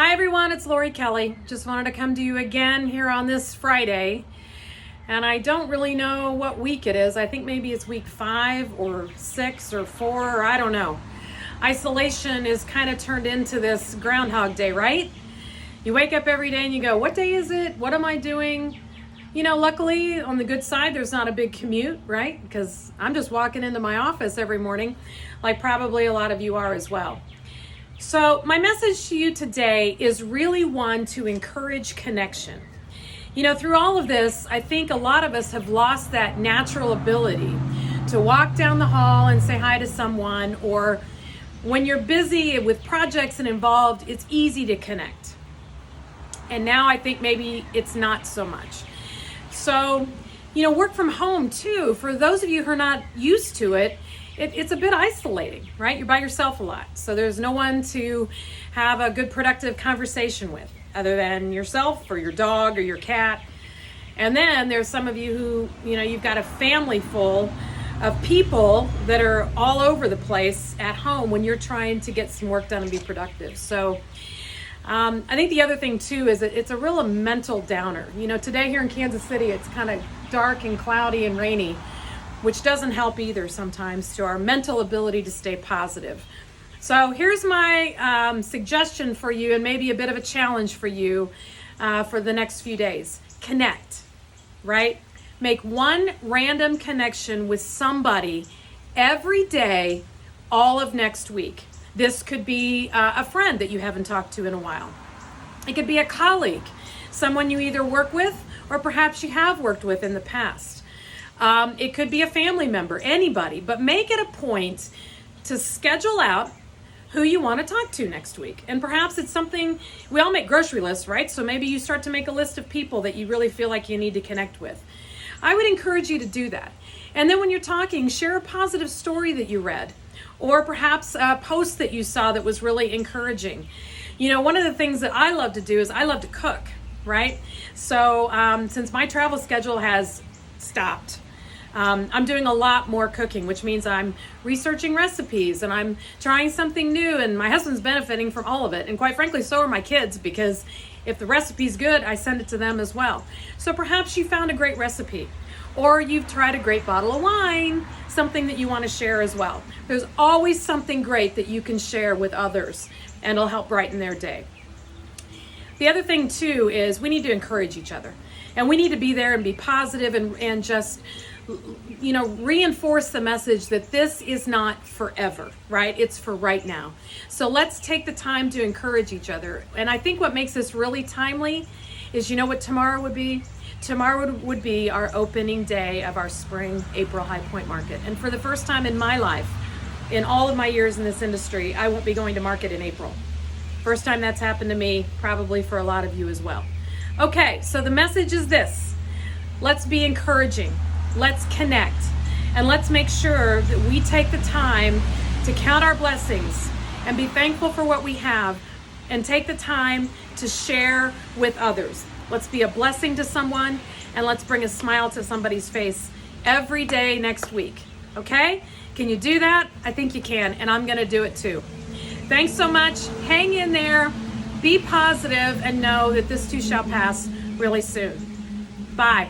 Hi everyone, it's Lori Kelly. Just wanted to come to you again here on this Friday. And I don't really know what week it is. I think maybe it's week 5 or 6 or 4, or I don't know. Isolation is kind of turned into this Groundhog Day, right? You wake up every day and you go, what day is it? What am I doing? You know, luckily on the good side, there's not a big commute, right? Because I'm just walking into my office every morning, like probably a lot of you are as well. So my message to you today is really one to encourage connection. You know, through all of this, I think a lot of us have lost that natural ability to walk down the hall and say hi to someone, or when you're busy with projects and involved, it's easy to connect. And now I think maybe it's not so much. So, you know, work from home too, for those of you who are not used to it, it's a bit isolating, right? You're by yourself a lot. So there's no one to have a good productive conversation with other than yourself or your dog or your cat. And then there's some of you who, you know, you've got a family full of people that are all over the place at home when you're trying to get some work done and be productive. So I think the other thing too is that it's a real mental downer. You know, today here in Kansas City, it's kind of dark and cloudy and rainy, which doesn't help either sometimes to our mental ability to stay positive. So here's my suggestion for you, and maybe a bit of a challenge for you for the next few days. Connect, right? Make one random connection with somebody every day, all of next week. This could be a friend that you haven't talked to in a while. It could be a colleague, someone you either work with or perhaps you have worked with in the past. It could be a family member, anybody, but make it a point to schedule out who you want to talk to next week. And perhaps it's something, we all make grocery lists, right? So maybe you start to make a list of people that you really feel like you need to connect with. I would encourage you to do that. And then when you're talking, share a positive story that you read, or perhaps a post that you saw that was really encouraging. You know, one of the things that I love to do is I love to cook, right? So since my travel schedule has stopped, I'm doing a lot more cooking, which means I'm researching recipes and I'm trying something new, and my husband's benefiting from all of it. And quite frankly, so are my kids, because if the recipe's good, I send it to them as well. So perhaps you found a great recipe, or you've tried a great bottle of wine, something that you want to share as well. There's always something great that you can share with others, and it'll help brighten their day. The other thing too is we need to encourage each other, and we need to be there and be positive and just, you know, reinforce the message that this is not forever, right? It's for right now. So let's take the time to encourage each other. And I think what makes this really timely is, you know what tomorrow would be? Tomorrow would be our opening day of our spring April High Point Market. And for the first time in my life, in all of my years in this industry, I won't be going to market in April. First time that's happened to me, probably for a lot of you as well. Okay, so the message is this. Let's be encouraging. Let's connect, and let's make sure that we take the time to count our blessings and be thankful for what we have, and take the time to share with others. Let's be a blessing to someone, and let's bring a smile to somebody's face every day next week. Okay? Can you do that? I think you can, and I'm going to do it too. Thanks so much. Hang in there. Be positive, and know that this too shall pass really soon. Bye.